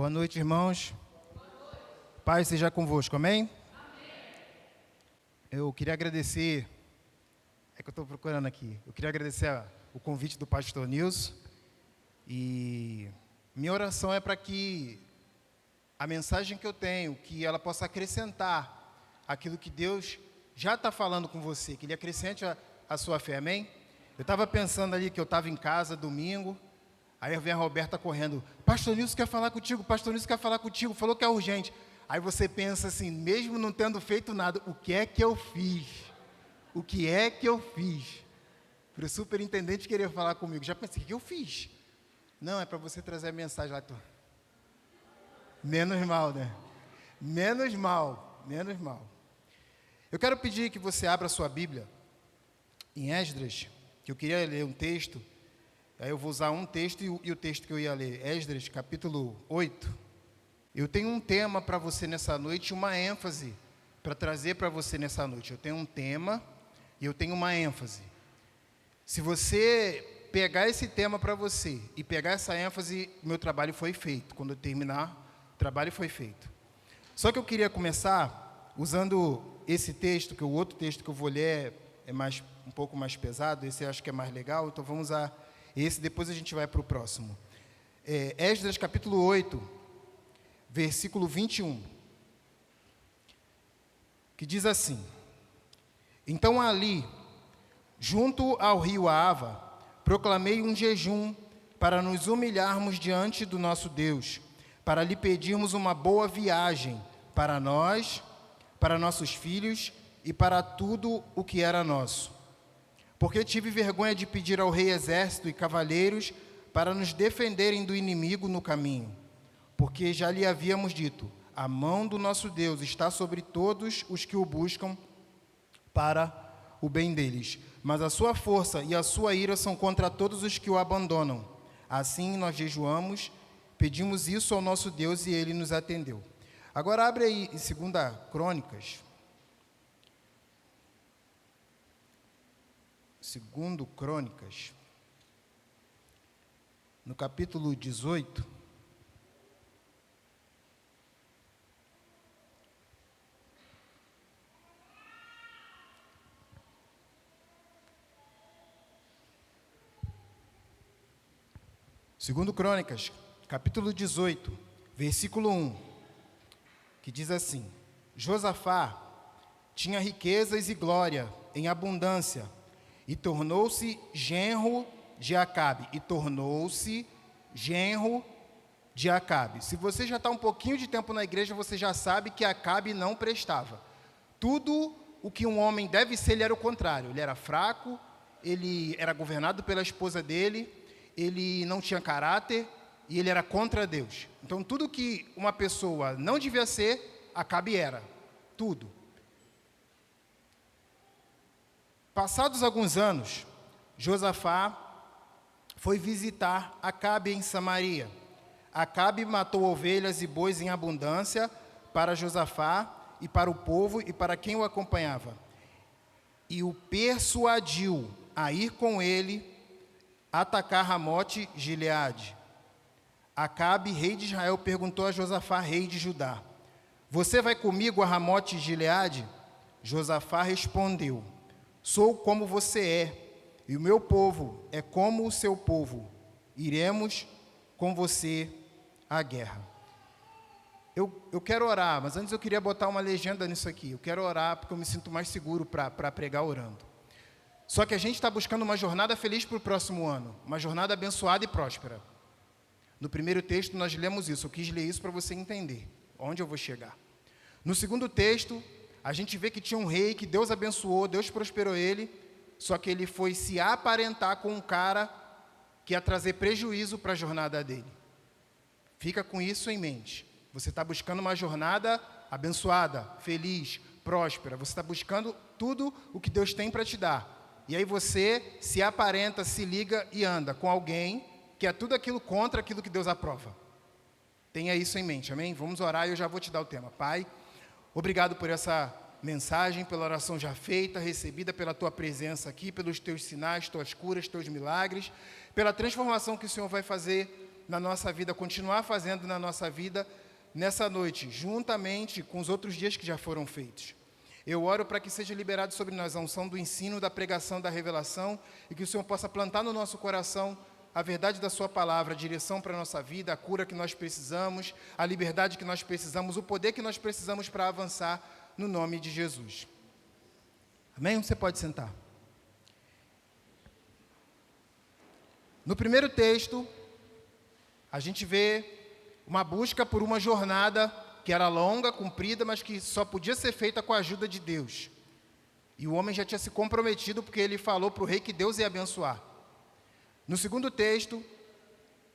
Boa noite, irmãos. Paz seja convosco, amém? Eu queria agradecer, é que eu estou procurando aqui, eu queria agradecer o convite do pastor Nilson e minha oração é para que a mensagem que eu tenho, que ela possa acrescentar aquilo que Deus já está falando com você, que Ele acrescente a sua fé, amém? Eu estava pensando ali que eu estava em casa domingo, aí vem a Roberta correndo, pastor Nilson quer falar contigo, pastor Nilson quer falar contigo, falou que é urgente. Aí você pensa assim, mesmo não tendo feito nada, o que é que eu fiz? O que é que eu fiz? Para o superintendente querer falar comigo, já pensei, o que eu fiz? Não, é para você trazer a mensagem lá. Menos mal, né? Menos mal. Eu quero pedir que você abra a sua Bíblia em Esdras, que eu queria ler um texto. Aí eu vou usar um texto e o texto que eu ia ler, Esdras, capítulo 8. Eu tenho um tema para você nessa noite, uma ênfase para trazer para você nessa noite. Eu tenho um tema e eu tenho uma ênfase. Se você pegar esse tema para você e pegar essa ênfase, meu trabalho foi feito. Quando eu terminar, o trabalho foi feito. Só que eu queria começar usando esse texto, que o outro texto que eu vou ler é um pouco mais pesado, esse eu acho que é mais legal, então vamos usar esse, depois a gente vai para o próximo. Esdras capítulo 8, versículo 21, que diz assim: Então ali, junto ao rio Ava, proclamei um jejum para nos humilharmos diante do nosso Deus, para lhe pedirmos uma boa viagem para nós, para nossos filhos e para tudo o que era nosso. Porque tive vergonha de pedir ao rei exército e cavaleiros para nos defenderem do inimigo no caminho. Porque já lhe havíamos dito, a mão do nosso Deus está sobre todos os que o buscam para o bem deles. Mas a sua força e a sua ira são contra todos os que o abandonam. Assim nós jejuamos, pedimos isso ao nosso Deus e ele nos atendeu. Agora abre aí em 2 Crônicas. 2 Crônicas, no capítulo 18, Segundo Crônicas, capítulo 18, versículo 1, que diz assim: Josafá tinha riquezas e glória em abundância, e tornou-se genro de Acabe. Se você já está um pouquinho de tempo na igreja, você já sabe que Acabe não prestava. Tudo o que um homem deve ser, ele era o contrário. Ele era fraco, ele era governado pela esposa dele, ele não tinha caráter e ele era contra Deus. Então, tudo que uma pessoa não devia ser, Acabe era. Tudo. Passados alguns anos, Josafá foi visitar Acabe em Samaria. Acabe matou ovelhas e bois em abundância para Josafá e para o povo e para quem o acompanhava. E o persuadiu a ir com ele atacar Ramote Gileade. Acabe, rei de Israel, perguntou a Josafá, rei de Judá: Você vai comigo a Ramote Gileade? Josafá respondeu: Sou como você é, e o meu povo é como o seu povo. Iremos com você à guerra. Eu quero orar, mas antes eu queria botar uma legenda nisso aqui. Eu quero orar porque eu me sinto mais seguro para pregar orando. Só que a gente está buscando uma jornada feliz para o próximo ano, uma jornada abençoada e próspera. No primeiro texto nós lemos isso, eu quis ler isso para você entender onde eu vou chegar. No segundo texto, a gente vê que tinha um rei que Deus abençoou, Deus prosperou ele, só que ele foi se aparentar com um cara que ia trazer prejuízo para a jornada dele. Fica com isso em mente. Você está buscando uma jornada abençoada, feliz, próspera. Você está buscando tudo o que Deus tem para te dar. E aí você se aparenta, se liga e anda com alguém que é tudo aquilo contra aquilo que Deus aprova. Tenha isso em mente, amém? Vamos orar e eu já vou te dar o tema. Pai, obrigado por essa mensagem, pela oração já feita, recebida pela Tua presença aqui, pelos Teus sinais, Tuas curas, Teus milagres, pela transformação que o Senhor vai fazer na nossa vida, continuar fazendo na nossa vida nessa noite, juntamente com os outros dias que já foram feitos. Eu oro para que seja liberado sobre nós a unção do ensino, da pregação, da revelação, e que o Senhor possa plantar no nosso coração a verdade da sua palavra, a direção para a nossa vida, a cura que nós precisamos, a liberdade que nós precisamos, o poder que nós precisamos para avançar no nome de Jesus. Amém? Você pode sentar. No primeiro texto, a gente vê uma busca por uma jornada que era longa, comprida, mas que só podia ser feita com a ajuda de Deus. E o homem já tinha se comprometido porque ele falou para o rei que Deus ia abençoar. No segundo texto,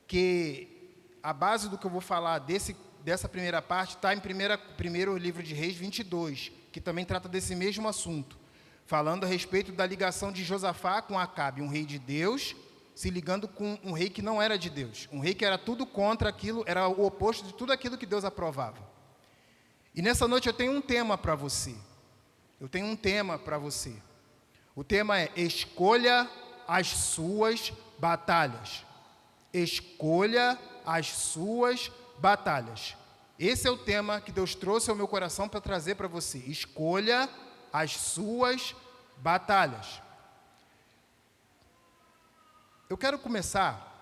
que a base do que eu vou falar dessa primeira parte está em primeiro livro de Reis 22, que também trata desse mesmo assunto, falando a respeito da ligação de Josafá com Acabe, um rei de Deus, se ligando com um rei que não era de Deus, um rei que era tudo contra aquilo, era o oposto de tudo aquilo que Deus aprovava. E nessa noite eu tenho um tema para você. O tema é: escolha as suas batalhas. Escolha as suas batalhas. Esse é o tema que Deus trouxe ao meu coração para trazer para você. Escolha as suas batalhas. Eu quero começar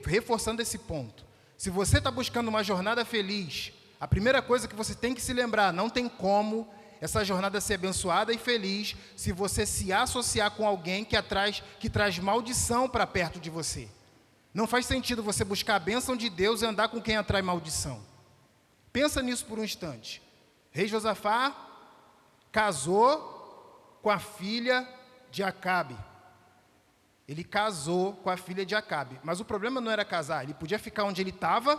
reforçando esse ponto. Se você está buscando uma jornada feliz, a primeira coisa que você tem que se lembrar: não tem como essa jornada ser abençoada e feliz se você se associar com alguém que traz maldição para perto de você. Não faz sentido você buscar a bênção de Deus e andar com quem atrai maldição. Pensa nisso por um instante. Rei Josafá casou com a filha de Acabe. Ele casou com a filha de Acabe. Mas o problema não era casar. Ele podia ficar onde ele estava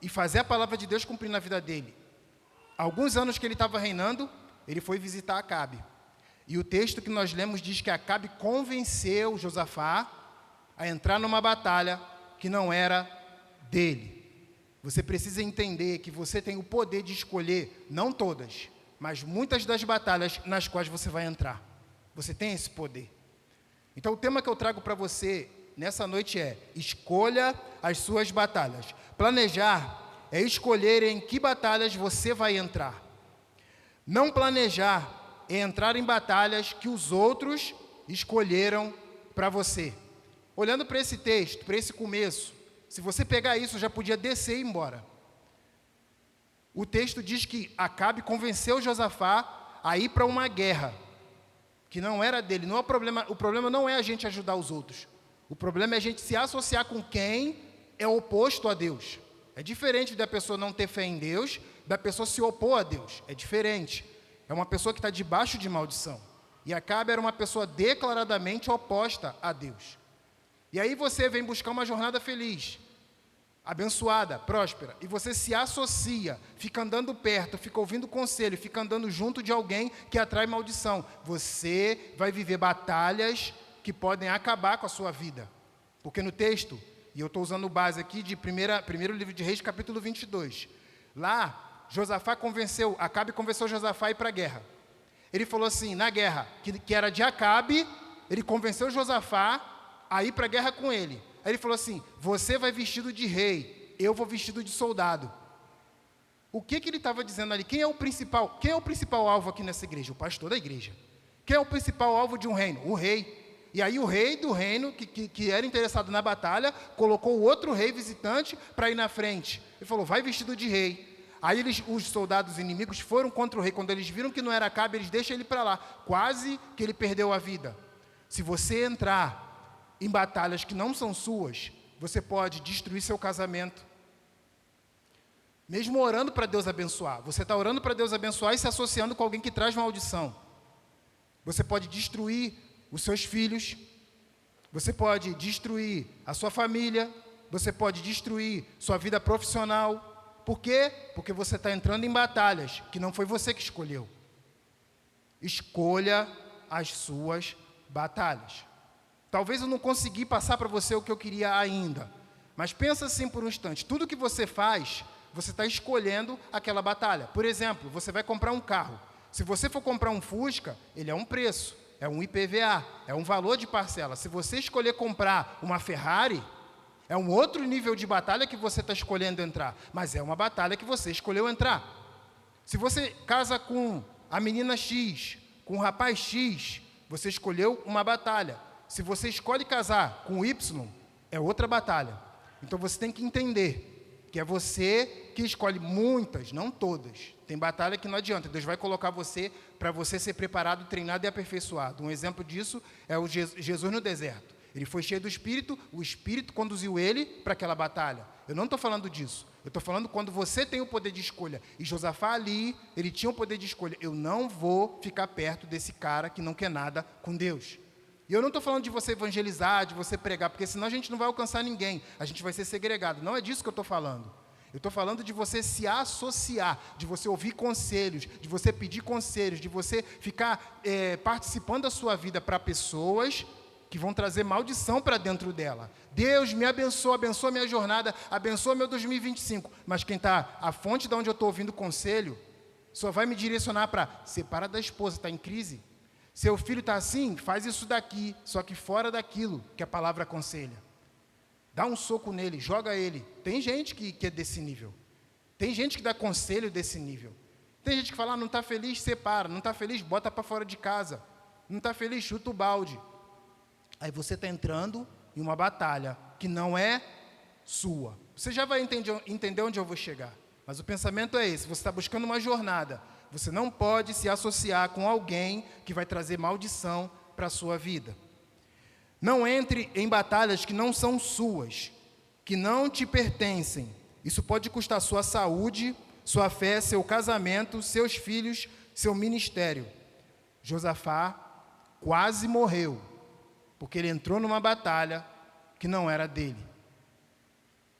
e fazer a palavra de Deus cumprir na vida dele. Alguns anos que ele estava reinando, ele foi visitar Acabe. E o texto que nós lemos diz que Acabe convenceu Josafá a entrar numa batalha que não era dele. Você precisa entender que você tem o poder de escolher, não todas, mas muitas das batalhas nas quais você vai entrar. Você tem esse poder. Então o tema que eu trago para você nessa noite é: escolha as suas batalhas. Planejar é escolher em que batalhas você vai entrar. Não planejar é entrar em batalhas que os outros escolheram para você. Olhando para esse texto, para esse começo, se você pegar isso, já podia descer e ir embora. O texto diz que Acabe convenceu Josafá a ir para uma guerra que não era dele. Não é o problema não é a gente ajudar os outros. O problema é a gente se associar com quem é oposto a Deus. É diferente da pessoa não ter fé em Deus, da pessoa se opor a Deus. É diferente. É uma pessoa que está debaixo de maldição. E Acabe era uma pessoa declaradamente oposta a Deus. E aí você vem buscar uma jornada feliz, abençoada, próspera, e você se associa, fica andando perto, fica ouvindo conselho, fica andando junto de alguém que atrai maldição. Você vai viver batalhas que podem acabar com a sua vida. Porque no texto, e eu estou usando base aqui de primeiro livro de Reis, capítulo 22. Lá, Acabe convenceu Josafá a ir para a guerra. Ele falou assim, na guerra, que era de Acabe, ele convenceu Josafá a ir para a guerra com ele. Aí ele falou assim: você vai vestido de rei, eu vou vestido de soldado. O que ele estava dizendo ali? Quem é o principal alvo aqui nessa igreja? O pastor da igreja. Quem é o principal alvo de um reino? O rei. E aí o rei do reino, que era interessado na batalha, colocou o outro rei visitante para ir na frente. Ele falou: vai vestido de rei. Aí os soldados inimigos foram contra o rei. Quando eles viram que não era Acabe, eles deixam ele para lá. Quase que ele perdeu a vida. Se você entrar em batalhas que não são suas, você pode destruir seu casamento. Mesmo orando para Deus abençoar. Você está orando para Deus abençoar e se associando com alguém que traz maldição. Você pode destruir os seus filhos. Você pode destruir a sua família. Você pode destruir sua vida profissional. Por quê? Porque você está entrando em batalhas que não foi você que escolheu. Escolha as suas batalhas. Talvez eu não consegui passar para você o que eu queria ainda. Mas pensa assim por um instante. Tudo que você faz, você está escolhendo aquela batalha. Por exemplo, você vai comprar um carro. Se você for comprar um Fusca, ele é um preço, é um IPVA, é um valor de parcela. Se você escolher comprar uma Ferrari, É um outro nível de batalha que você está escolhendo entrar, mas é uma batalha que você escolheu entrar. Se você casa com a menina X, com o rapaz X, você escolheu uma batalha. Se você escolhe casar com Y, é outra batalha. Então você tem que entender que é você que escolhe muitas, não todas. Tem batalha que não adianta. Deus vai colocar você para você ser preparado, treinado e aperfeiçoado. Um exemplo disso é o Jesus no deserto. Ele foi cheio do Espírito, o Espírito conduziu ele para aquela batalha. Eu não estou falando disso. Eu estou falando quando você tem o poder de escolha. E Josafá ali, ele tinha o poder de escolha. Eu não vou ficar perto desse cara que não quer nada com Deus. E eu não estou falando de você evangelizar, de você pregar, porque senão a gente não vai alcançar ninguém. A gente vai ser segregado. Não é disso que eu estou falando. Eu estou falando de você se associar, de você ouvir conselhos, de você pedir conselhos, de você ficar participando da sua vida para pessoas que vão trazer maldição para dentro dela. Deus me abençoa, abençoa minha jornada, abençoa meu 2025. Mas quem está, a fonte de onde eu estou ouvindo conselho, só vai me direcionar para, separa da esposa, está em crise. Seu filho está assim, faz isso daqui, só que fora daquilo que a palavra aconselha. Dá um soco nele, joga ele. Tem gente que é desse nível. Tem gente que dá conselho desse nível. Tem gente que fala, não está feliz, separa. Não está feliz, bota para fora de casa. Não está feliz, chuta o balde. Aí você está entrando em uma batalha que não é sua. Você já vai entender onde eu vou chegar. Mas o pensamento é esse, você está buscando uma jornada. Você não pode se associar com alguém que vai trazer maldição para a sua vida. Não entre em batalhas que não são suas, que não te pertencem. Isso pode custar sua saúde, sua fé, seu casamento, seus filhos, seu ministério. Josafá quase morreu, porque ele entrou numa batalha que não era dele.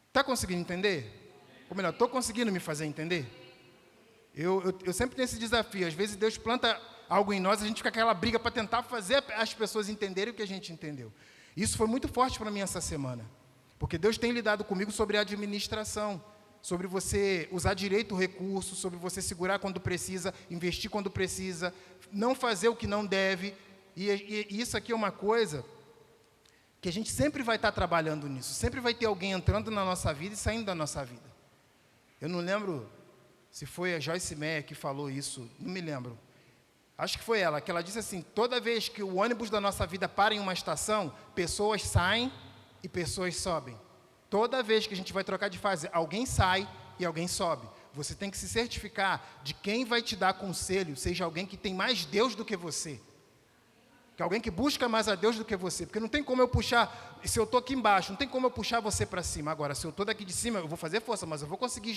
Está conseguindo entender? Ou melhor, estou conseguindo me fazer entender? Eu sempre tenho esse desafio. Às vezes Deus planta algo em nós, a gente fica com aquela briga para tentar fazer as pessoas entenderem o que a gente entendeu. Isso foi muito forte para mim essa semana, porque Deus tem lidado comigo sobre a administração, sobre você usar direito o recurso, sobre você segurar quando precisa, investir quando precisa, não fazer o que não deve. E isso aqui é uma coisa que a gente sempre vai estar trabalhando nisso, sempre vai ter alguém entrando na nossa vida e saindo da nossa vida. Eu não lembro se foi a Joyce Meyer que falou isso, não me lembro. Acho que foi ela, que ela disse assim, toda vez que o ônibus da nossa vida para em uma estação, pessoas saem e pessoas sobem. Toda vez que a gente vai trocar de fase, alguém sai e alguém sobe. Você tem que se certificar de quem vai te dar conselho, seja alguém que tem mais Deus do que você. Que alguém que busca mais a Deus do que você. Porque não tem como eu puxar, se eu estou aqui embaixo, não tem como eu puxar você para cima. Agora, se eu estou daqui de cima, eu vou fazer força, mas eu vou conseguir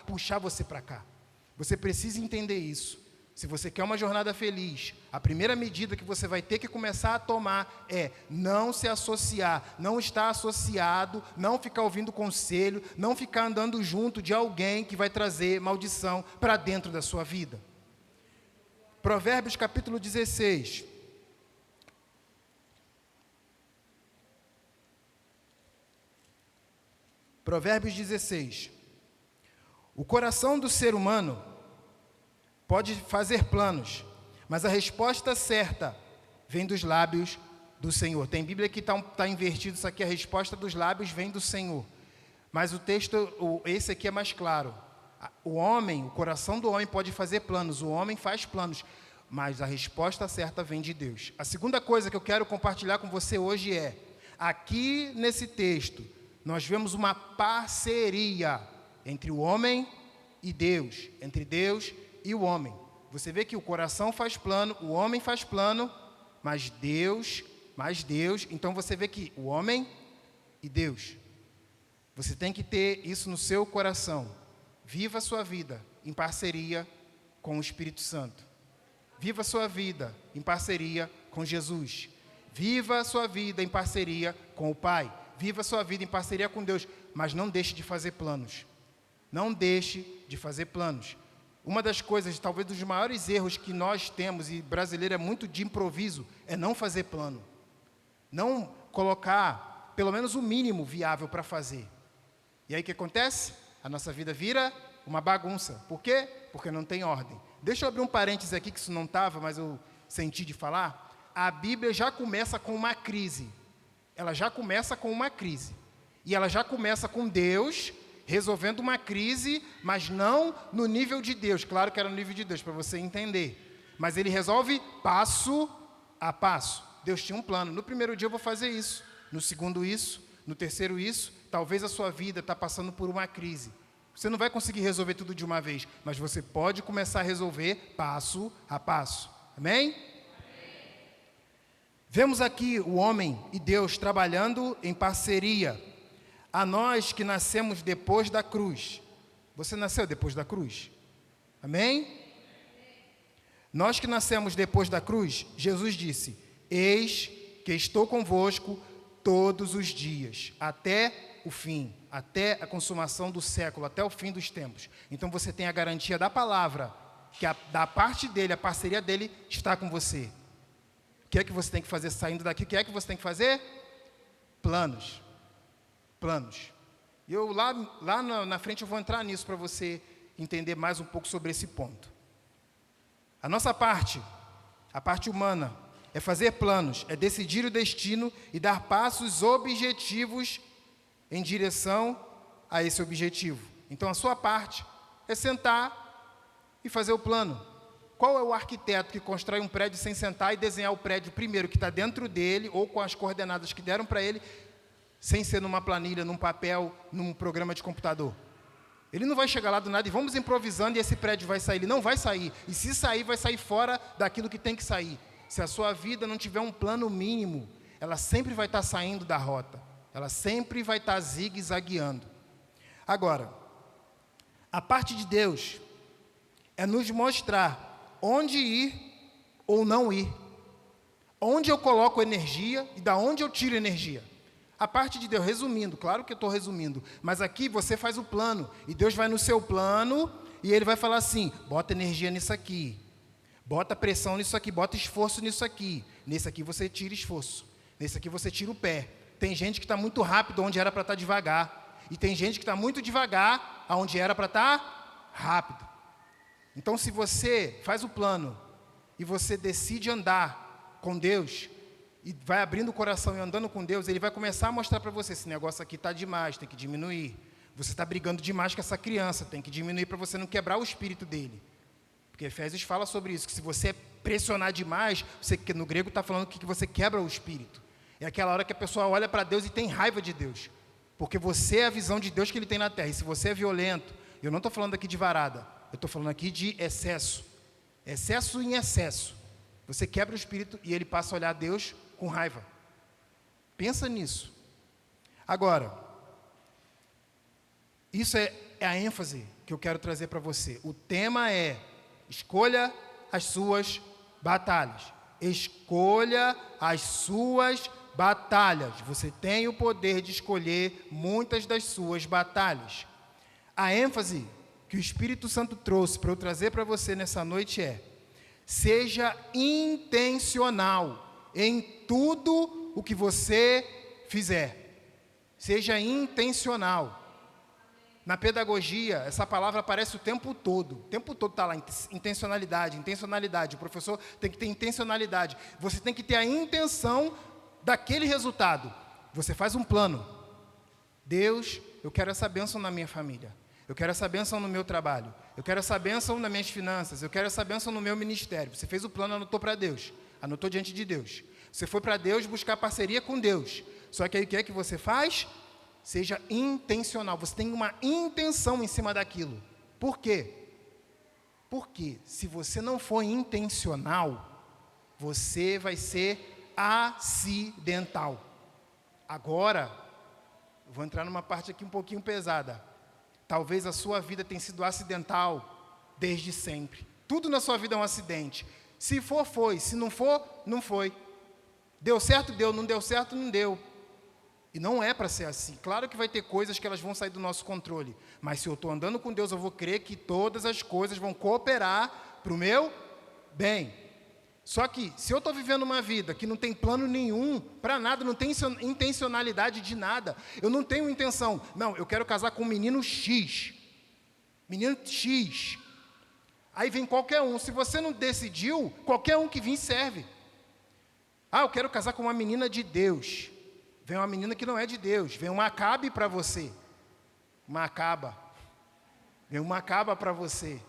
puxar você para cá. Você precisa entender isso. Se você quer uma jornada feliz, a primeira medida que você vai ter que começar a tomar é não se associar, não estar associado, não ficar ouvindo conselho, não ficar andando junto de alguém que vai trazer maldição para dentro da sua vida. Provérbios capítulo 16. Provérbios 16. O coração do ser humano pode fazer planos, mas a resposta certa vem dos lábios do Senhor. Tem Bíblia que está invertido isso aqui, a resposta dos lábios vem do Senhor. Mas o texto, esse aqui é mais claro. O coração do homem pode fazer planos, o homem faz planos, mas a resposta certa vem de Deus. A segunda coisa que eu quero compartilhar com você hoje é, aqui nesse texto, nós vemos uma parceria entre o homem e Deus, entre Deus e o homem. Você vê que o coração faz plano, o homem faz plano, mas Deus, então você vê que o homem e Deus. Você tem que ter isso no seu coração. Viva a sua vida em parceria com o Espírito Santo. Viva a sua vida em parceria com Jesus. Viva a sua vida em parceria com o Pai. Viva a sua vida em parceria com Deus, mas não deixe de fazer planos. Não deixe de fazer planos. Uma das coisas, talvez dos maiores erros que nós temos, e brasileiro é muito de improviso, é não fazer plano. Não colocar, pelo menos o mínimo viável para fazer. E aí o que acontece? A nossa vida vira uma bagunça. Por quê? Porque não tem ordem. Deixa eu abrir um parênteses aqui, que isso não estava, mas eu senti de falar. A Bíblia já começa com uma crise. Ela já começa com uma crise. E ela já começa com Deus resolvendo uma crise, mas não no nível de Deus. Claro que era no nível de Deus, para você entender. Mas ele resolve passo a passo. Deus tinha um plano. No primeiro dia eu vou fazer isso. No segundo isso. No terceiro isso. Talvez a sua vida está passando por uma crise. Você não vai conseguir resolver tudo de uma vez, mas você pode começar a resolver passo a passo. Amém? Vemos aqui o homem e Deus trabalhando em parceria. A nós que nascemos depois da cruz. Você nasceu depois da cruz? Amém? Nós que nascemos depois da cruz, Jesus disse: eis que estou convosco todos os dias, até o fim, até a consumação do século, até o fim dos tempos. Então você tem a garantia da palavra, que da parte dele, a parceria dele está com você. O que é que você tem que fazer saindo daqui? O que é que você tem que fazer? Planos. Planos. E eu lá na frente eu vou entrar nisso para você entender mais um pouco sobre esse ponto. A nossa parte, a parte humana, é fazer planos, é decidir o destino e dar passos objetivos em direção a esse objetivo. Então a sua parte é sentar e fazer o plano. Qual é o arquiteto que constrói um prédio sem sentar e desenhar o prédio primeiro que está dentro dele, ou com as coordenadas que deram para ele, sem ser numa planilha, num papel, num programa de computador? Ele não vai chegar lá do nada e vamos improvisando e esse prédio vai sair. Ele não vai sair. E se sair, vai sair fora daquilo que tem que sair. Se a sua vida não tiver um plano mínimo, ela sempre vai estar saindo da rota. Ela sempre vai estar zigue-zagueando. Agora, a parte de Deus é nos mostrar onde ir ou não ir. Onde eu coloco energia e da onde eu tiro energia. A parte de Deus, resumindo, claro que eu estou resumindo, mas aqui você faz o plano, e Deus vai no seu plano, e Ele vai falar assim: bota energia nisso aqui, bota pressão nisso aqui, bota esforço nisso aqui, nesse aqui você tira esforço, nesse aqui você tira o pé. Tem gente que está muito rápido onde era para estar devagar, e tem gente que está muito devagar onde era para estar rápido. Então se você faz o plano, e você decide andar com Deus, e vai abrindo o coração e andando com Deus, Ele vai começar a mostrar para você: esse negócio aqui está demais, tem que diminuir. Você está brigando demais com essa criança, tem que diminuir para você não quebrar o espírito dele. Porque Efésios fala sobre isso, que se você pressionar demais, que no grego está falando que você quebra o espírito. É aquela hora que a pessoa olha para Deus e tem raiva de Deus. Porque você é a visão de Deus que Ele tem na terra. E se você é violento, eu não estou falando aqui de varada, eu estou falando aqui de excesso. Excesso em excesso. Você quebra o espírito e Ele passa a olhar a Deus com raiva. Pensa nisso. Agora, isso é a ênfase que eu quero trazer para você. O tema é: escolha as suas batalhas. Escolha as suas batalhas. Você tem o poder de escolher muitas das suas batalhas. A ênfase que o Espírito Santo trouxe para eu trazer para você nessa noite é: seja intencional em tudo o que você fizer. Seja intencional. Na pedagogia, essa palavra aparece o tempo todo. O tempo todo está lá, intencionalidade, intencionalidade. O professor tem que ter intencionalidade. Você tem que ter a intenção daquele resultado. Você faz um plano. Deus, eu quero essa bênção na minha família. Eu quero essa bênção no meu trabalho. Eu quero essa bênção nas minhas finanças. Eu quero essa bênção no meu ministério. Você fez o plano, anotou para Deus. Anotou diante de Deus. Você foi para Deus buscar parceria com Deus. Só que aí o que é que você faz? Seja intencional. Você tem uma intenção em cima daquilo. Por quê? Porque se você não for intencional, você vai ser acidental. Agora, eu vou entrar numa parte aqui um pouquinho pesada. Talvez a sua vida tenha sido acidental desde sempre. Tudo na sua vida é um acidente. Se for, foi. Se não for, não foi. Deu certo, deu. Não deu certo, não deu. E não é para ser assim. Claro que vai ter coisas que elas vão sair do nosso controle. Mas se eu estou andando com Deus, eu vou crer que todas as coisas vão cooperar para o meu bem. Só que, se eu estou vivendo uma vida que não tem plano nenhum para nada, não tem intencionalidade de nada, eu não tenho intenção. Não, eu quero casar com um menino X. Menino X. Aí vem qualquer um. Se você não decidiu, qualquer um que vir serve. Ah, eu quero casar com uma menina de Deus. Vem uma menina que não é de Deus. Vem uma Acabe para você. Uma acaba. Vem uma acaba para você.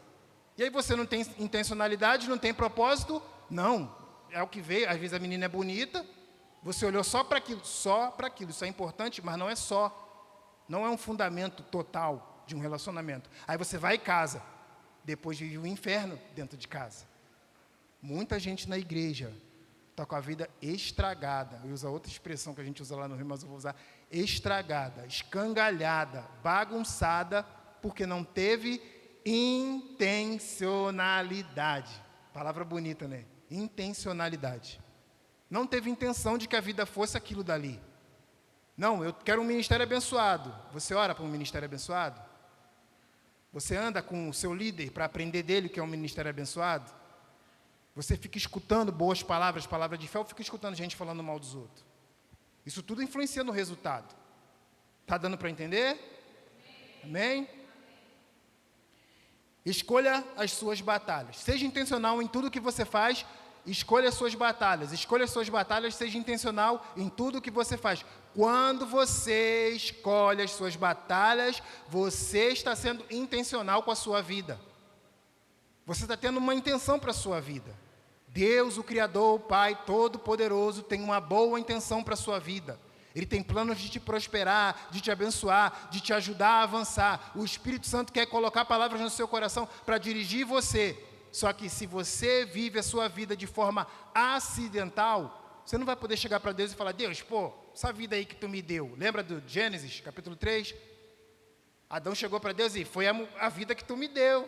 E aí você não tem intencionalidade, não tem propósito? Não. É o que veio. Às vezes a menina é bonita. Você olhou só para aquilo. Só para aquilo. Isso é importante, mas não é só. Não é um fundamento total de um relacionamento. Aí você vai e casa. Depois vive o inferno dentro de casa. Muita gente na igreja está com a vida estragada. Eu uso outra expressão que a gente usa lá no Rio, mas eu vou usar. Estragada, escangalhada, bagunçada, porque não teve intencionalidade. Palavra bonita, né? Intencionalidade. Não teve intenção de que a vida fosse aquilo dali. Não, eu quero um ministério abençoado. Você ora para um ministério abençoado? Você anda com o seu líder para aprender dele que é um ministério abençoado? Você fica escutando boas palavras, palavras de fé, ou fica escutando gente falando mal dos outros? Isso tudo influencia no resultado. Está dando para entender? Amém? Escolha as suas batalhas. Seja intencional em tudo que você faz. Escolha as suas batalhas. Escolha as suas batalhas, seja intencional em tudo que você faz. Quando você escolhe as suas batalhas, você está sendo intencional com a sua vida. Você está tendo uma intenção para a sua vida. Deus, o Criador, o Pai Todo-Poderoso, tem uma boa intenção para a sua vida. Ele tem planos de te prosperar, de te abençoar, de te ajudar a avançar. O Espírito Santo quer colocar palavras no seu coração para dirigir você. Só que se você vive a sua vida de forma acidental, você não vai poder chegar para Deus e falar: Deus, essa vida aí que tu me deu. Lembra do Gênesis, capítulo 3? Adão chegou para Deus e foi a vida que tu me deu.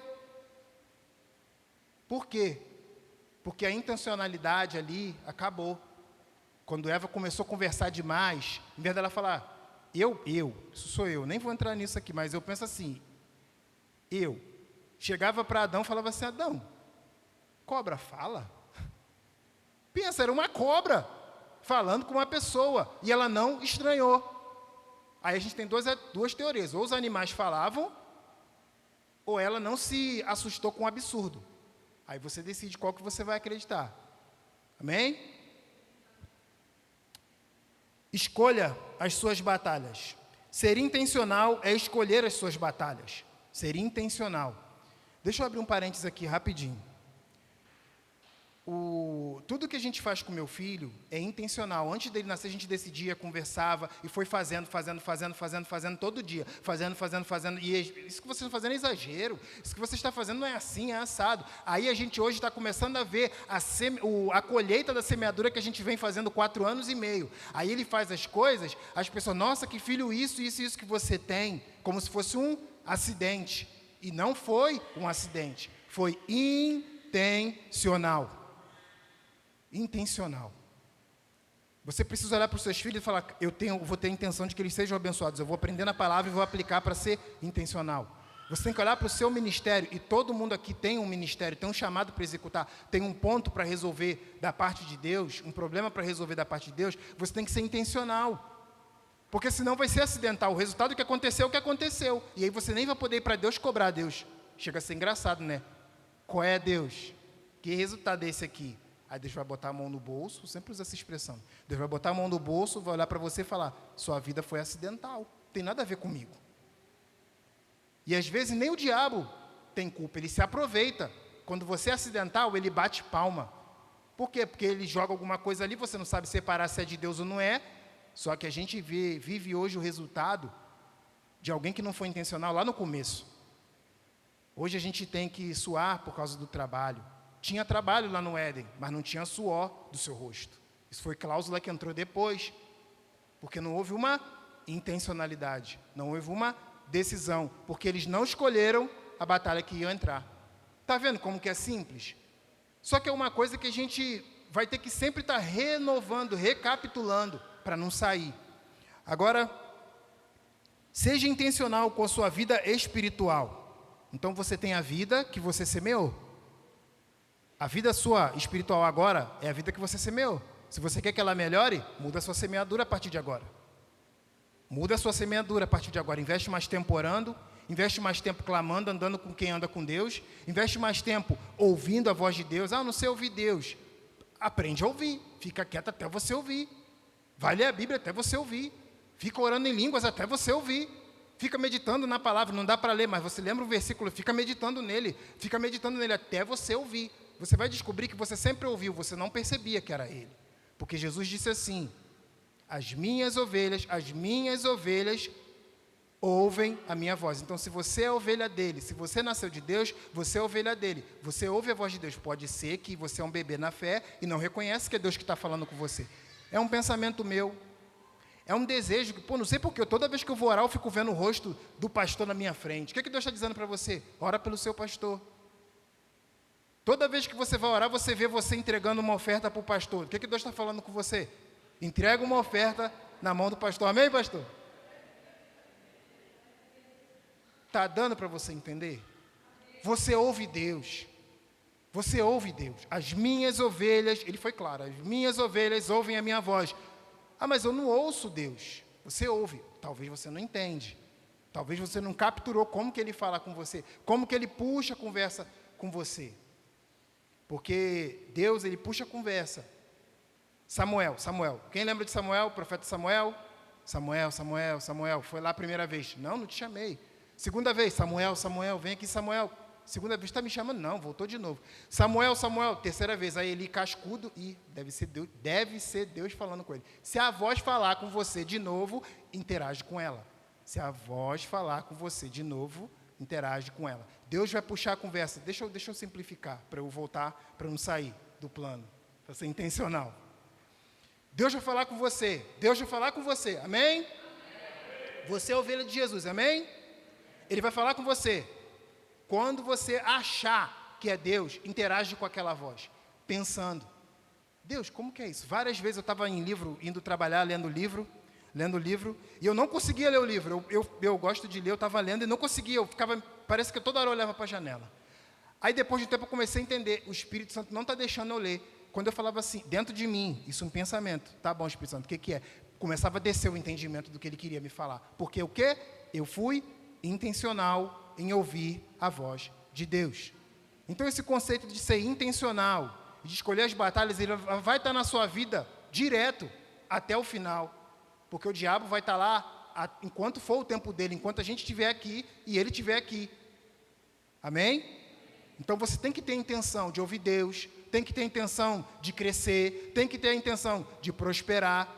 Por quê? Porque a intencionalidade ali acabou. Quando Eva começou a conversar demais, em vez dela falar, isso sou eu, nem vou entrar nisso aqui, mas eu penso assim, chegava para Adão e falava assim: Adão, cobra fala? Pensa, era uma cobra falando com uma pessoa, e ela não estranhou. Aí a gente tem duas teorias, ou os animais falavam, ou ela não se assustou com o absurdo. Aí você decide qual que você vai acreditar. Amém? Escolha as suas batalhas. Ser intencional é escolher as suas batalhas. Ser intencional. Deixa eu abrir um parênteses aqui rapidinho. Tudo que a gente faz com meu filho é intencional. Antes dele nascer, a gente decidia, conversava e foi fazendo todo dia. Fazendo. E isso que você está fazendo é exagero. Isso que você está fazendo não é assim, é assado. Aí a gente hoje está começando a ver a colheita da semeadura que a gente vem fazendo 4 anos e meio. Aí ele faz as coisas, as pessoas, nossa, que filho isso que você tem. Como se fosse um acidente. E não foi um acidente. Foi intencional. Intencional. Você precisa olhar para os seus filhos e falar: vou ter a intenção de que eles sejam abençoados. Eu vou aprender na palavra e vou aplicar para ser intencional. Você tem que olhar para o seu ministério, e todo mundo aqui tem um ministério, tem um chamado para executar, tem um ponto para resolver da parte de Deus, um problema para resolver da parte de Deus. Você tem que ser intencional, porque senão vai ser acidental. O resultado que aconteceu é o que aconteceu, e aí você nem vai poder ir para Deus cobrar Deus. Chega a ser engraçado, né? Qual é Deus? Que resultado é esse aqui? Aí Deus vai botar a mão no bolso, sempre usa essa expressão. Deus vai botar a mão no bolso, vai olhar para você e falar: sua vida foi acidental, não tem nada a ver comigo. E às vezes nem o diabo tem culpa, ele se aproveita. Quando você é acidental, ele bate palma. Por quê? Porque ele joga alguma coisa ali, você não sabe separar se é de Deus ou não é. Só que a gente vive hoje o resultado de alguém que não foi intencional lá no começo. Hoje a gente tem que suar por causa do trabalho. Tinha trabalho lá no Éden, mas não tinha suor do seu rosto. Isso foi cláusula que entrou depois, porque não houve uma intencionalidade, não houve uma decisão, porque eles não escolheram a batalha que iam entrar. Está vendo como que é simples? Só que é uma coisa que a gente vai ter que sempre estar renovando, recapitulando, para não sair. Agora, seja intencional com a sua vida espiritual. Então você tem a vida que você semeou. A vida sua espiritual agora é a vida que você semeou. Se você quer que ela melhore, muda a sua semeadura a partir de agora. Muda a sua semeadura a partir de agora. Investe mais tempo orando, investe mais tempo clamando, andando com quem anda com Deus, investe mais tempo ouvindo a voz de Deus. Não sei ouvir Deus. Aprende a ouvir, fica quieto até você ouvir. Vai ler a Bíblia até você ouvir. Fica orando em línguas até você ouvir. Fica meditando na palavra. Não dá para ler, mas você lembra o versículo, fica meditando nele. Fica meditando nele até você ouvir. Você vai descobrir que você sempre ouviu, você não percebia que era ele. Porque Jesus disse assim: as minhas ovelhas ouvem a minha voz. Então, se você é ovelha dele, se você nasceu de Deus, você é ovelha dele. Você ouve a voz de Deus. Pode ser que você é um bebê na fé e não reconhece que é Deus que está falando com você. É um pensamento meu. É um desejo que, não sei porquê, toda vez que eu vou orar, eu fico vendo o rosto do pastor na minha frente. O que Deus está dizendo para você? Ora pelo seu pastor. Toda vez que você vai orar, você vê você entregando uma oferta para o pastor. O que Deus está falando com você? Entrega uma oferta na mão do pastor. Amém, pastor? Está dando para você entender? Você ouve Deus. Você ouve Deus. As minhas ovelhas, ele foi claro, as minhas ovelhas ouvem a minha voz. Ah, mas eu não ouço Deus. Você ouve. Talvez você não entende. Talvez você não capturou como que ele fala com você. Como que ele puxa a conversa com você. Porque Deus, ele puxa a conversa. Samuel. Quem lembra de Samuel? O profeta Samuel? Samuel. Foi lá a primeira vez. Não te chamei. Segunda vez. Samuel. Vem aqui, Samuel. Segunda vez, está me chamando? Não, voltou de novo. Samuel. Terceira vez. Aí Eli cascudo e deve ser Deus falando com ele. Se a voz falar com você de novo, interage com ela. Se a voz falar com você de novo, interage com ela. Deus vai puxar a conversa. Deixa eu simplificar, para eu voltar, para eu não sair do plano, para ser intencional. Deus vai falar com você. Amém? Você é a ovelha de Jesus, amém? Ele vai falar com você. Quando você achar que é Deus, interage com aquela voz, pensando: Deus, como que é isso? Várias vezes eu estava indo trabalhar, lendo livro, e eu não conseguia ler o livro. Eu gosto de ler, eu estava lendo e não conseguia, parece que toda hora eu olhava para a janela. Aí depois de um tempo eu comecei a entender, o Espírito Santo não está deixando eu ler. Quando eu falava assim, dentro de mim, isso é um pensamento, tá bom, Espírito Santo, o que é? Começava a descer o entendimento do que ele queria me falar. Porque o quê? Eu fui intencional em ouvir a voz de Deus. Então esse conceito de ser intencional, de escolher as batalhas, ele vai estar na sua vida direto até o final. Porque o diabo vai estar lá enquanto for o tempo dele, enquanto a gente estiver aqui e ele estiver aqui. Amém? Então você tem que ter a intenção de ouvir Deus, tem que ter a intenção de crescer, tem que ter a intenção de prosperar.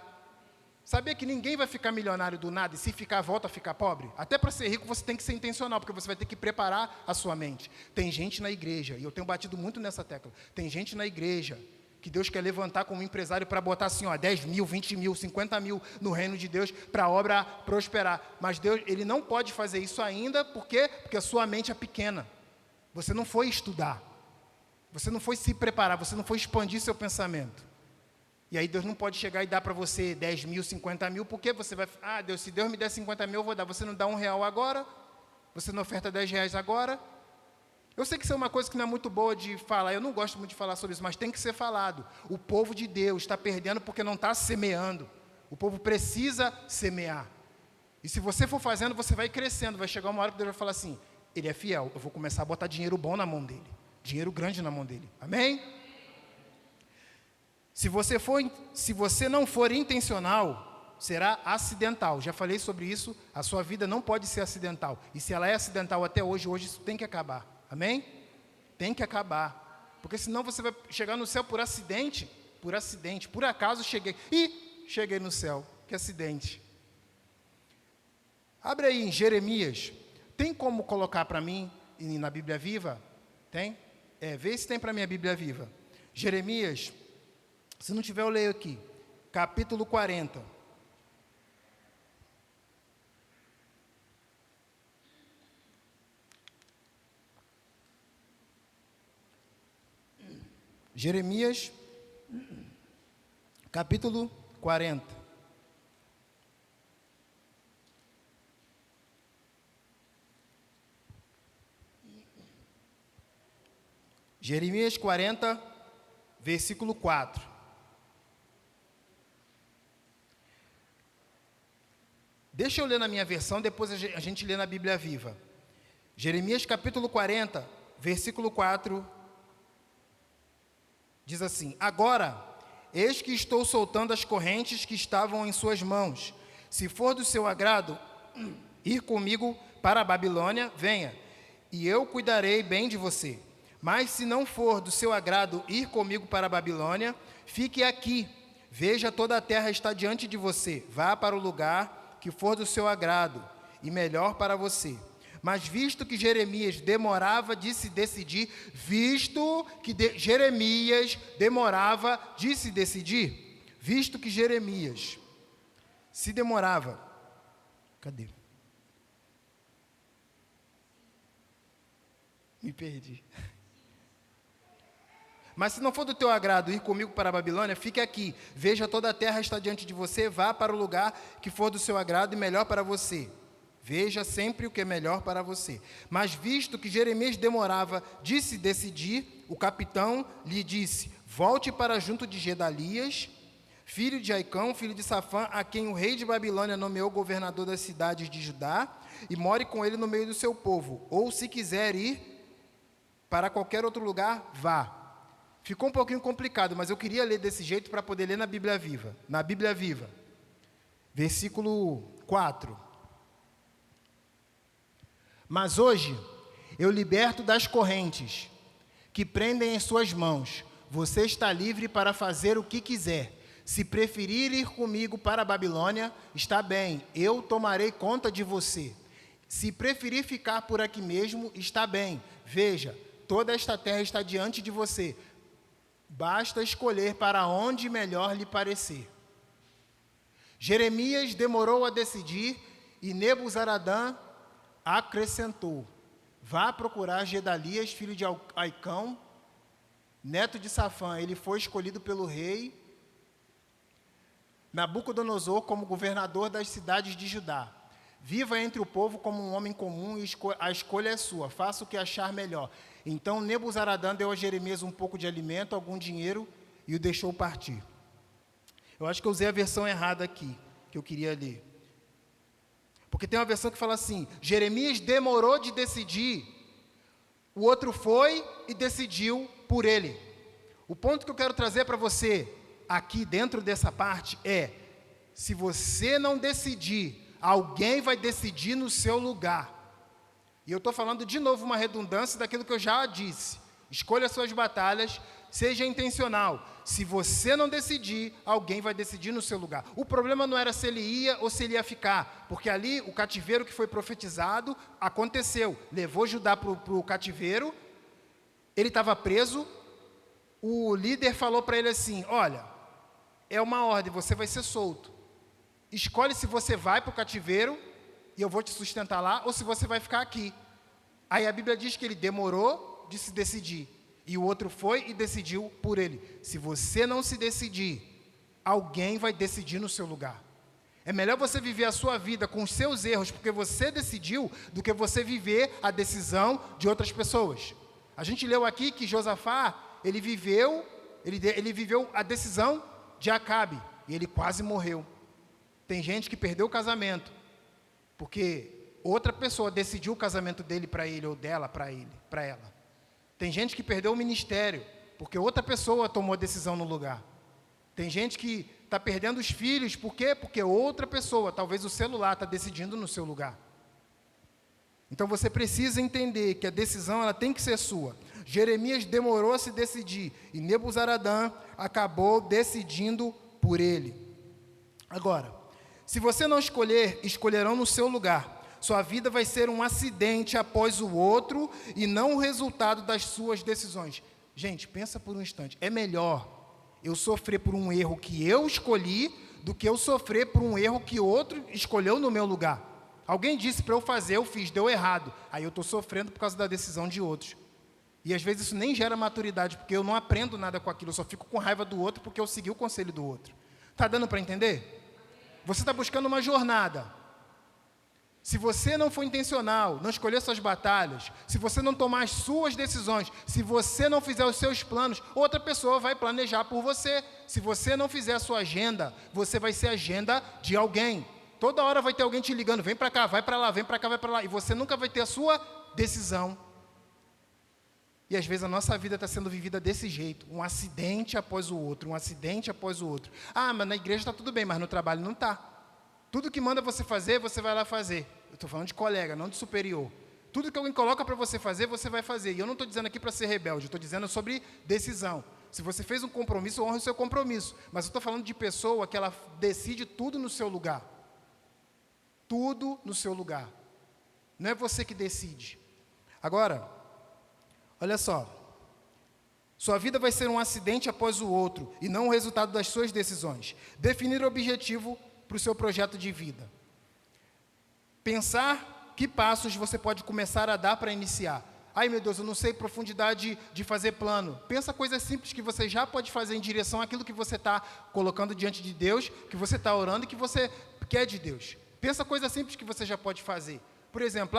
Sabia que ninguém vai ficar milionário do nada e se ficar, volta a ficar pobre? Até para ser rico você tem que ser intencional, porque você vai ter que preparar a sua mente. Tem gente na igreja, e eu tenho batido muito nessa tecla, tem gente na igreja que Deus quer levantar como empresário para botar assim, 10 mil, 20 mil, 50 mil no reino de Deus para a obra prosperar. Mas Deus, ele não pode fazer isso ainda, por quê? Porque a sua mente é pequena. Você não foi estudar, você não foi se preparar, você não foi expandir seu pensamento. E aí Deus não pode chegar e dar para você 10 mil, 50 mil, porque você vai, Deus, se Deus me der 50 mil, eu vou dar. Você não dá R$1 agora, você não oferta R$10 agora. Eu sei que isso é uma coisa que não é muito boa de falar, eu não gosto muito de falar sobre isso, mas tem que ser falado. O povo de Deus está perdendo porque não está semeando. O povo precisa semear. E se você for fazendo, você vai crescendo, vai chegar uma hora que Deus vai falar assim, ele é fiel, eu vou começar a botar dinheiro bom na mão dele, dinheiro grande na mão dele. Amém? Se você não for intencional, será acidental. Já falei sobre isso, a sua vida não pode ser acidental. E se ela é acidental até hoje isso tem que acabar. Amém? Tem que acabar. Porque senão você vai chegar no céu por acidente. Por acaso cheguei no céu. Que acidente. Abre aí em Jeremias. Tem como colocar para mim na Bíblia Viva? Tem? Vê se tem para mim a Bíblia Viva. Jeremias, se não tiver eu leio aqui. Capítulo 40. Jeremias, capítulo 40. Jeremias 40, versículo 4. Deixa eu ler na minha versão, depois a gente lê na Bíblia Viva. Jeremias capítulo 40, versículo 4, diz assim: agora eis que estou soltando as correntes que estavam em suas mãos. Se for do seu agrado ir comigo para a Babilônia, venha, e eu cuidarei bem de você. Mas se não for do seu agrado ir comigo para a Babilônia, fique aqui. Veja, toda a terra está diante de você. Vá para o lugar que for do seu agrado e melhor para você. Mas visto que Jeremias demorava de se decidir, Jeremias se demorava. Cadê? Me perdi. Mas se não for do teu agrado ir comigo para a Babilônia, fique aqui. Veja, toda a terra está diante de você. Vá para o lugar que for do seu agrado e melhor para você. Veja sempre o que é melhor para você. Mas visto que Jeremias demorava de se decidir, o capitão lhe disse: volte para junto de Gedalias, filho de Aicão, filho de Safã, a quem o rei de Babilônia nomeou governador das cidades de Judá, e more com ele no meio do seu povo. Ou, se quiser ir para qualquer outro lugar, vá. Ficou um pouquinho complicado, mas eu queria ler desse jeito para poder ler na Bíblia Viva. Na Bíblia Viva, versículo 4. Mas hoje eu liberto das correntes que prendem em suas mãos. Você está livre para fazer o que quiser. Se preferir ir comigo para a Babilônia, está bem, eu tomarei conta de você. Se preferir ficar por aqui mesmo, está bem. Veja, toda esta terra está diante de você. Basta escolher para onde melhor lhe parecer. Jeremias demorou a decidir e Nebuzaradã acrescentou: vá procurar Gedalias, filho de Aicão, neto de Safã. Ele foi escolhido pelo rei Nabucodonosor como governador das cidades de Judá. Viva entre o povo como um homem comum e a escolha é sua. Faça o que achar melhor. Então Nebuzaradã deu a Jeremias um pouco de alimento, algum dinheiro e o deixou partir. Eu acho que eu usei a versão errada aqui, que eu queria ler. Porque tem uma versão que fala assim: Jeremias demorou de decidir, o outro foi e decidiu por ele. O ponto que eu quero trazer para você aqui dentro dessa parte é: se você não decidir, alguém vai decidir no seu lugar. E eu estou falando de novo uma redundância daquilo que eu já disse. Escolha suas batalhas, seja intencional. Se você não decidir, alguém vai decidir no seu lugar. O problema não era se ele ia ou se ele ia ficar, porque ali o cativeiro que foi profetizado aconteceu. Levou Judá para o cativeiro, ele estava preso, o líder falou para ele assim: olha, é uma ordem, você vai ser solto. Escolhe se você vai para o cativeiro e eu vou te sustentar lá, ou se você vai ficar aqui. Aí a Bíblia diz que ele demorou de se decidir, e o outro foi e decidiu por ele. Se você não se decidir, alguém vai decidir no seu lugar. É melhor você viver a sua vida com os seus erros, porque você decidiu, do que você viver a decisão de outras pessoas. A gente leu aqui que Josafá, ele viveu a decisão de Acabe, e ele quase morreu. Tem gente que perdeu o casamento, porque outra pessoa decidiu o casamento dele para ele, ou dela para ela. Tem gente que perdeu o ministério, porque outra pessoa tomou a decisão no lugar. Tem gente que está perdendo os filhos, por quê? Porque outra pessoa, talvez o celular, está decidindo no seu lugar. Então você precisa entender que a decisão ela tem que ser sua. Jeremias demorou a se decidir, e Nebuzaradã acabou decidindo por ele. Agora, se você não escolher, escolherão no seu lugar. Sua vida vai ser um acidente após o outro e não o resultado das suas decisões. Gente, pensa por um instante. É melhor eu sofrer por um erro que eu escolhi do que eu sofrer por um erro que outro escolheu no meu lugar. Alguém disse para eu fazer, eu fiz, deu errado. Aí eu estou sofrendo por causa da decisão de outros. E às vezes isso nem gera maturidade, porque eu não aprendo nada com aquilo. Eu só fico com raiva do outro porque eu segui o conselho do outro. Está dando para entender? Você está buscando uma jornada. Se você não for intencional, não escolher suas batalhas, se você não tomar as suas decisões, se você não fizer os seus planos, outra pessoa vai planejar por você. Se você não fizer a sua agenda, você vai ser a agenda de alguém. Toda hora vai ter alguém te ligando: vem para cá, vai para lá, vem para cá, vai para lá. E você nunca vai ter a sua decisão. E às vezes a nossa vida está sendo vivida desse jeito, um acidente após o outro, um acidente após o outro. Ah, mas na igreja está tudo bem, mas no trabalho não está. Tudo que manda você fazer, você vai lá fazer. Eu estou falando de colega, não de superior. Tudo que alguém coloca para você fazer, você vai fazer. E eu não estou dizendo aqui para ser rebelde, eu estou dizendo sobre decisão. Se você fez um compromisso, honre o seu compromisso. Mas eu estou falando de pessoa que ela decide tudo no seu lugar. Tudo no seu lugar. Não é você que decide. Agora, olha só. Sua vida vai ser um acidente após o outro e não o resultado das suas decisões. Definir o objetivo para o seu projeto de vida. Pensar que passos você pode começar a dar para iniciar. Ai, meu Deus, eu não sei profundidade de fazer plano. Pensa coisas simples que você já pode fazer em direção àquilo que você está colocando diante de Deus, que você está orando e que você quer de Deus. Pensa coisas simples que você já pode fazer. Por exemplo,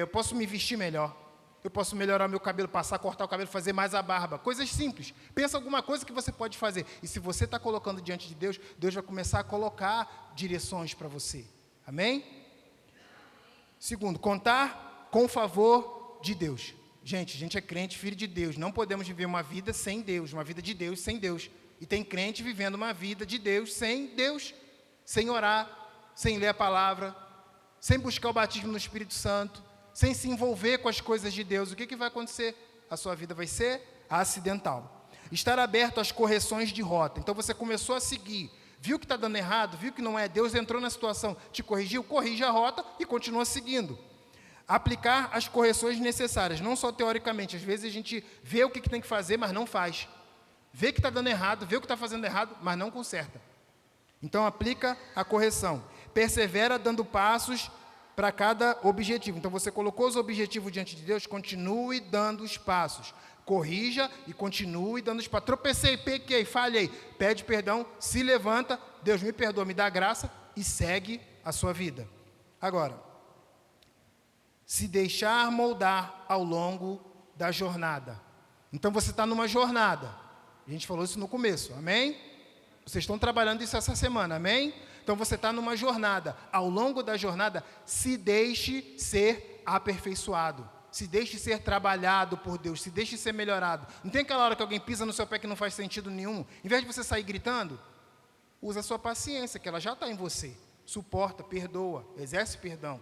eu posso me vestir melhor. Eu posso melhorar meu cabelo, cortar o cabelo, fazer mais a barba. Coisas simples. Pensa alguma coisa que você pode fazer. E se você está colocando diante de Deus, Deus vai começar a colocar direções para você. Amém? Segundo, contar com o favor de Deus. Gente, a gente é crente, filho de Deus. Não podemos viver uma vida sem Deus, uma vida de Deus sem Deus. E tem crente vivendo uma vida de Deus, sem orar, sem ler a palavra, sem buscar o batismo no Espírito Santo, sem se envolver com as coisas de Deus. O que vai acontecer? A sua vida vai ser acidental. Estar aberto às correções de rota. Então você começou a seguir, viu que está dando errado, viu que não é, Deus entrou na situação, te corrigiu, corrige a rota e continua seguindo. Aplicar as correções necessárias, não só teoricamente. Às vezes a gente vê o que tem que fazer, mas não faz. Vê que está dando errado, vê o que está fazendo errado, mas não conserta. Então aplica a correção. Persevera dando passos para cada objetivo. Então você colocou os objetivos diante de Deus, continue dando os passos. Corrija e continue dando os passos. Tropecei, pequei, falhei. Pede perdão, se levanta, Deus me perdoa, me dá graça e segue a sua vida. Agora, se deixar moldar ao longo da jornada. Então você está numa jornada. A gente falou isso no começo, amém? Vocês estão trabalhando isso essa semana, amém? Então você está numa jornada. Ao longo da jornada, se deixe ser aperfeiçoado. Se deixe ser trabalhado por Deus. Se deixe ser melhorado. Não tem aquela hora que alguém pisa no seu pé que não faz sentido nenhum? Em vez de você sair gritando, usa a sua paciência, que ela já está em você. Suporta, perdoa, exerce perdão.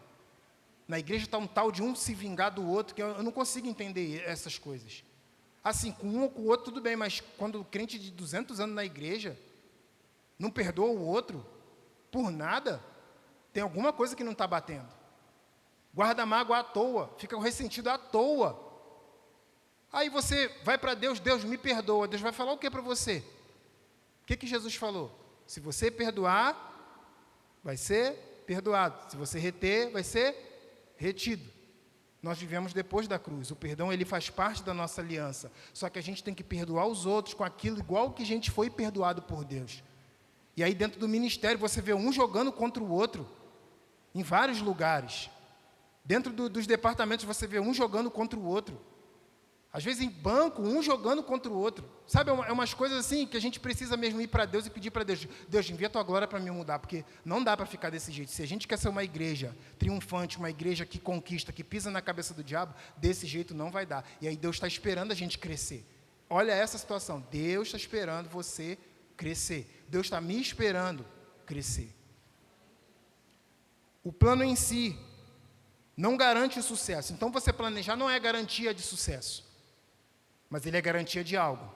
Na igreja está um tal de um se vingar do outro, que eu não consigo entender essas coisas. Assim, com um ou com o outro tudo bem, mas quando o crente de 200 anos na igreja não perdoa o outro por nada, tem alguma coisa que não está batendo. Guarda mágoa à toa, fica ressentido à toa. Aí você vai para Deus, Deus me perdoa. Deus vai falar o que para você? O que Jesus falou? Se você perdoar, vai ser perdoado. Se você reter, vai ser retido. Nós vivemos depois da cruz. O perdão, ele faz parte da nossa aliança. Só que a gente tem que perdoar os outros com aquilo igual que a gente foi perdoado por Deus. E aí dentro do ministério você vê um jogando contra o outro, em vários lugares. Dentro dos departamentos você vê um jogando contra o outro. Às vezes em banco, um jogando contra o outro. Sabe, é umas coisas assim que a gente precisa mesmo ir para Deus e pedir para Deus. Deus, envia a tua glória para me mudar, porque não dá para ficar desse jeito. Se a gente quer ser uma igreja triunfante, uma igreja que conquista, que pisa na cabeça do diabo, desse jeito não vai dar. E aí Deus está esperando a gente crescer. Olha essa situação. Deus está esperando você crescer. Deus está me esperando crescer. O plano em si não garante o sucesso. Então você planejar não é garantia de sucesso, mas ele é garantia de algo.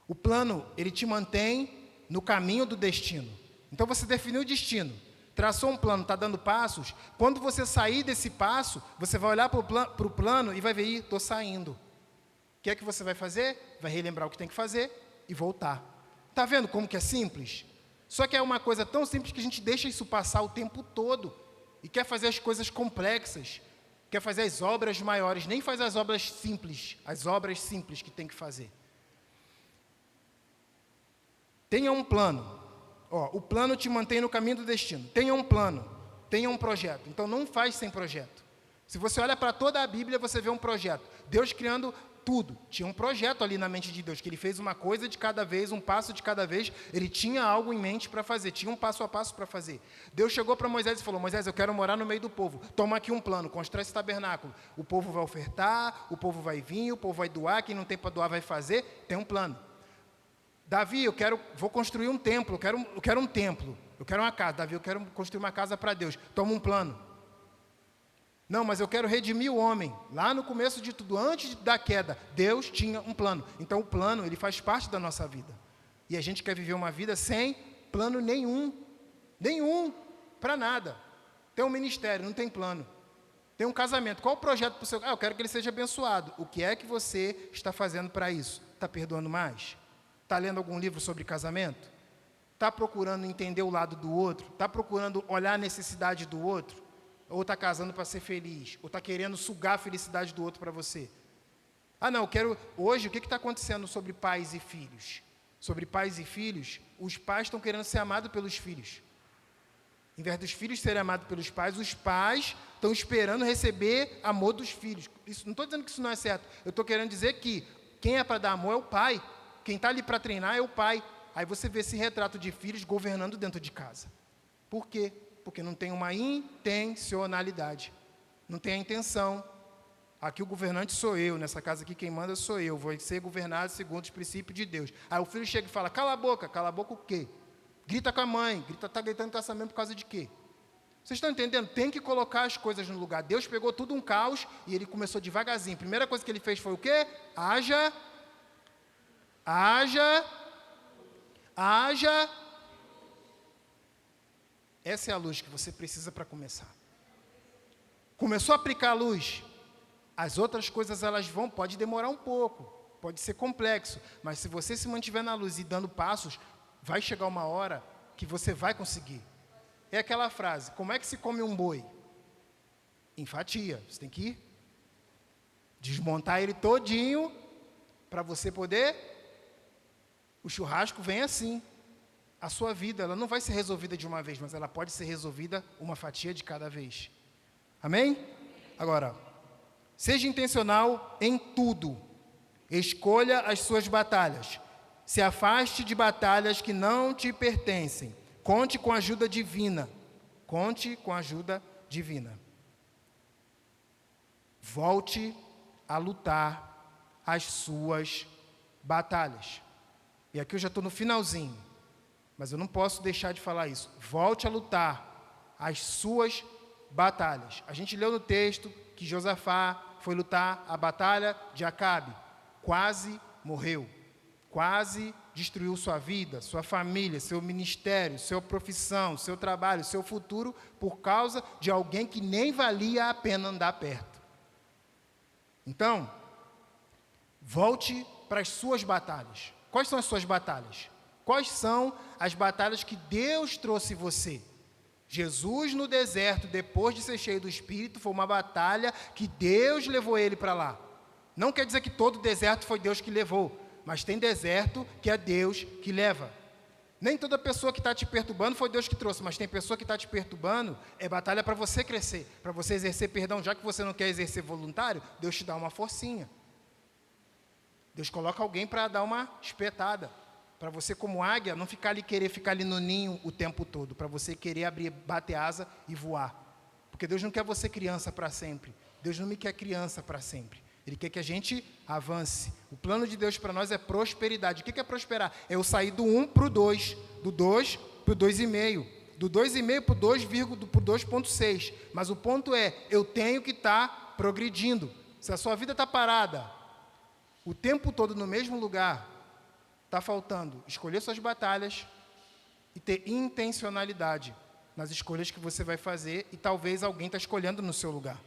O plano, ele te mantém no caminho do destino. Então você definiu o destino, traçou um plano, está dando passos. Quando você sair desse passo, você vai olhar para o plano e vai ver, estou saindo. O que é que você vai fazer? Vai relembrar o que tem que fazer e voltar. Está vendo como que é simples? Só que é uma coisa tão simples que a gente deixa isso passar o tempo todo. E quer fazer as coisas complexas. Quer fazer as obras maiores. Nem faz as obras simples. As obras simples que tem que fazer. Tenha um plano. O plano te mantém no caminho do destino. Tenha um plano. Tenha um projeto. Então não faz sem projeto. Se você olha para toda a Bíblia, você vê um projeto. Deus criando tudo. Tinha um projeto ali na mente de Deus, que ele fez uma coisa de cada vez, um passo de cada vez. Ele tinha algo em mente para fazer, tinha um passo a passo para fazer. Deus chegou para Moisés e falou: Moisés, eu quero morar no meio do povo. Toma aqui um plano, constrói esse tabernáculo. O povo vai ofertar, o povo vai vir, o povo vai doar, quem não tem para doar vai fazer. Tem um plano. Davi, vou construir um templo, eu quero um templo. Eu quero uma casa. Davi, eu quero construir uma casa para Deus. Toma um plano. Não, mas eu quero redimir o homem. Lá no começo de tudo, antes da queda, Deus tinha um plano. Então o plano, ele faz parte da nossa vida. E a gente quer viver uma vida sem plano nenhum. Nenhum. Para nada. Tem um ministério, não tem plano. Tem um casamento. Qual o projeto para o seu... eu quero que ele seja abençoado. O que é que você está fazendo para isso? Está perdoando mais? Está lendo algum livro sobre casamento? Está procurando entender o lado do outro? Está procurando olhar a necessidade do outro? Ou está casando para ser feliz? Ou está querendo sugar a felicidade do outro para você? Hoje, o que está acontecendo sobre pais e filhos? Sobre pais e filhos, os pais estão querendo ser amados pelos filhos. Em vez dos filhos serem amados pelos pais, os pais estão esperando receber amor dos filhos. Não estou dizendo que isso não é certo. Eu estou querendo dizer que quem é para dar amor é o pai. Quem está ali para treinar é o pai. Aí você vê esse retrato de filhos governando dentro de casa. Por quê? Porque não tem uma intencionalidade. Não tem a intenção. Aqui o governante sou eu, nessa casa aqui quem manda sou eu. Vou ser governado segundo os princípios de Deus. Aí o filho chega e fala: cala a boca o quê? Grita com a mãe, está gritando com essa mãe por causa de quê? Vocês estão entendendo? Tem que colocar as coisas no lugar. Deus pegou tudo um caos e ele começou devagarzinho. A primeira coisa que ele fez foi o quê? Haja. Essa é a luz que você precisa para começar. Começou a aplicar a luz, as outras coisas pode demorar um pouco, pode ser complexo, mas se você se mantiver na luz e dando passos, vai chegar uma hora que você vai conseguir. É aquela frase: como é que se come um boi? Em fatia. Você tem que desmontar ele todinho para você poder... O churrasco vem assim. A sua vida, ela não vai ser resolvida de uma vez, mas ela pode ser resolvida uma fatia de cada vez. Amém? Agora, seja intencional em tudo. Escolha as suas batalhas. Se afaste de batalhas que não te pertencem. Conte com a ajuda divina. Conte com a ajuda divina. Volte a lutar as suas batalhas. E aqui eu já estou no finalzinho, mas eu não posso deixar de falar isso. Volte a lutar as suas batalhas. A gente leu no texto que Josafá foi lutar a batalha de Acabe. Quase morreu. Quase destruiu sua vida, sua família, seu ministério, sua profissão, seu trabalho, seu futuro, por causa de alguém que nem valia a pena andar perto. Então, volte para as suas batalhas. Quais são as suas batalhas? Quais são as batalhas que Deus trouxe você? Jesus no deserto, depois de ser cheio do Espírito, foi uma batalha que Deus levou ele para lá. Não quer dizer que todo deserto foi Deus que levou, mas tem deserto que é Deus que leva. Nem toda pessoa que está te perturbando foi Deus que trouxe, mas tem pessoa que está te perturbando, é batalha para você crescer, para você exercer perdão. Já que você não quer exercer voluntário, Deus te dá uma forcinha. Deus coloca alguém para dar uma espetada, para você, como águia, não querer ficar ali no ninho o tempo todo, para você querer bater asa e voar. Porque Deus não quer você criança para sempre. Deus não me quer criança para sempre. Ele quer que a gente avance. O plano de Deus para nós é prosperidade. O que é prosperar? É eu sair do 1 para o 2, do 2 para o 2,5, do 2,5 para o 2,6. Mas o ponto é, eu tenho que estar progredindo. Se a sua vida está parada o tempo todo no mesmo lugar, está faltando escolher suas batalhas e ter intencionalidade nas escolhas que você vai fazer, e talvez alguém está escolhendo no seu lugar.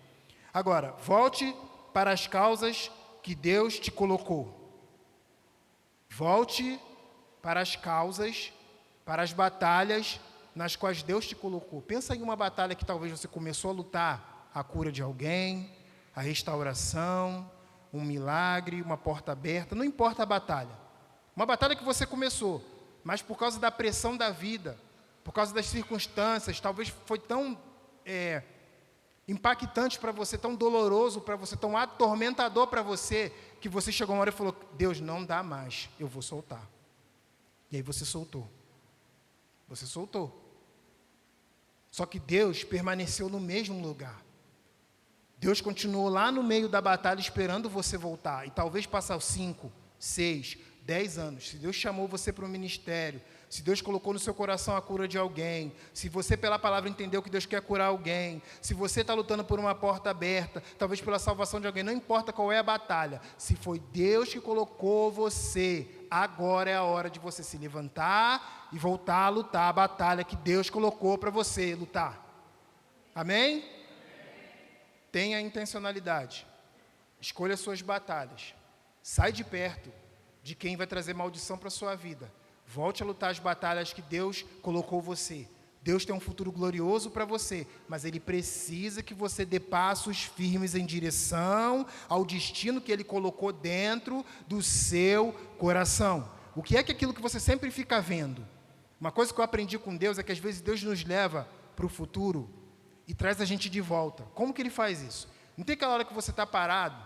Agora, volte para as causas que Deus te colocou. Volte para as causas, para as batalhas nas quais Deus te colocou. Pensa em uma batalha que talvez você começou a lutar: a cura de alguém, a restauração, um milagre, uma porta aberta, não importa a batalha. Uma batalha que você começou, mas por causa da pressão da vida, por causa das circunstâncias, talvez foi tão impactante para você, tão doloroso para você, tão atormentador para você, que você chegou uma hora e falou: Deus, não dá mais, eu vou soltar. E aí você soltou. Você soltou. Só que Deus permaneceu no mesmo lugar. Deus continuou lá no meio da batalha esperando você voltar. E talvez passar 5, 6, 10 anos. Se Deus chamou você para o ministério, se Deus colocou no seu coração a cura de alguém, se você pela palavra entendeu que Deus quer curar alguém, se você está lutando por uma porta aberta, talvez pela salvação de alguém, não importa qual é a batalha, se foi Deus que colocou você, agora é a hora de você se levantar e voltar a lutar a batalha que Deus colocou para você lutar. Amém? Tenha intencionalidade. Escolha suas batalhas. Sai de perto de quem vai trazer maldição para a sua vida. Volte a lutar as batalhas que Deus colocou você. Deus tem um futuro glorioso para você, mas Ele precisa que você dê passos firmes em direção ao destino que Ele colocou dentro do seu coração. O que é que aquilo que você sempre fica vendo? Uma coisa que eu aprendi com Deus é que às vezes Deus nos leva para o futuro e traz a gente de volta. Como que Ele faz isso? Não tem aquela hora que você está parado,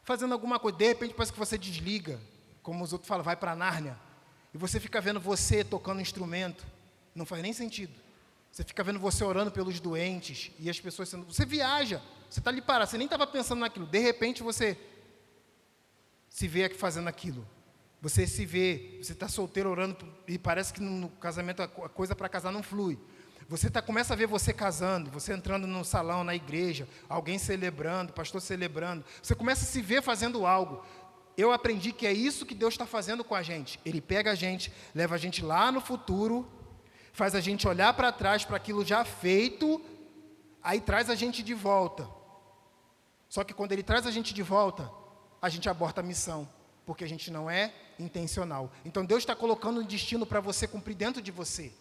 fazendo alguma coisa, de repente parece que você desliga, como os outros falam, vai para Nárnia, e você fica vendo você tocando um instrumento, não faz nem sentido. Você fica vendo você orando pelos doentes, e as pessoas sendo... Você viaja, você está ali parado, você nem estava pensando naquilo, de repente você se vê aqui fazendo aquilo. Você se vê, você está solteiro orando, e parece que no casamento a coisa para casar não flui. Você começa a ver você casando, você entrando no salão, na igreja, alguém celebrando, pastor celebrando. Você começa a se ver fazendo algo. Eu aprendi que é isso que Deus está fazendo com a gente. Ele pega a gente, leva a gente lá no futuro, faz a gente olhar para trás para aquilo já feito, aí traz a gente de volta. Só que quando Ele traz a gente de volta, a gente aborta a missão, porque a gente não é intencional. Então Deus está colocando um destino para você cumprir dentro de você.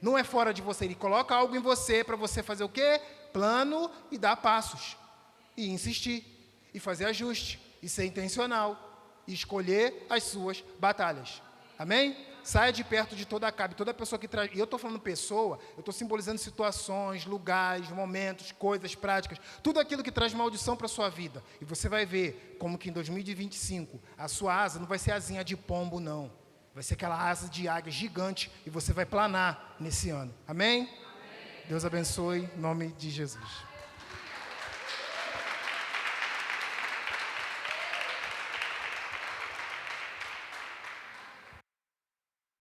Não é fora de você, Ele coloca algo em você para você fazer o quê? Plano e dar passos. E insistir, e fazer ajuste, e ser intencional, e escolher as suas batalhas. Amém? Saia de perto de toda a Acabe, toda pessoa que traz... E eu estou falando pessoa, eu estou simbolizando situações, lugares, momentos, coisas, práticas, tudo aquilo que traz maldição para a sua vida. E você vai ver como que em 2025, a sua asa não vai ser asinha de pombo, não. Vai ser aquela asa de águia gigante e você vai planar nesse ano. Amém? Amém. Deus abençoe, em nome de Jesus.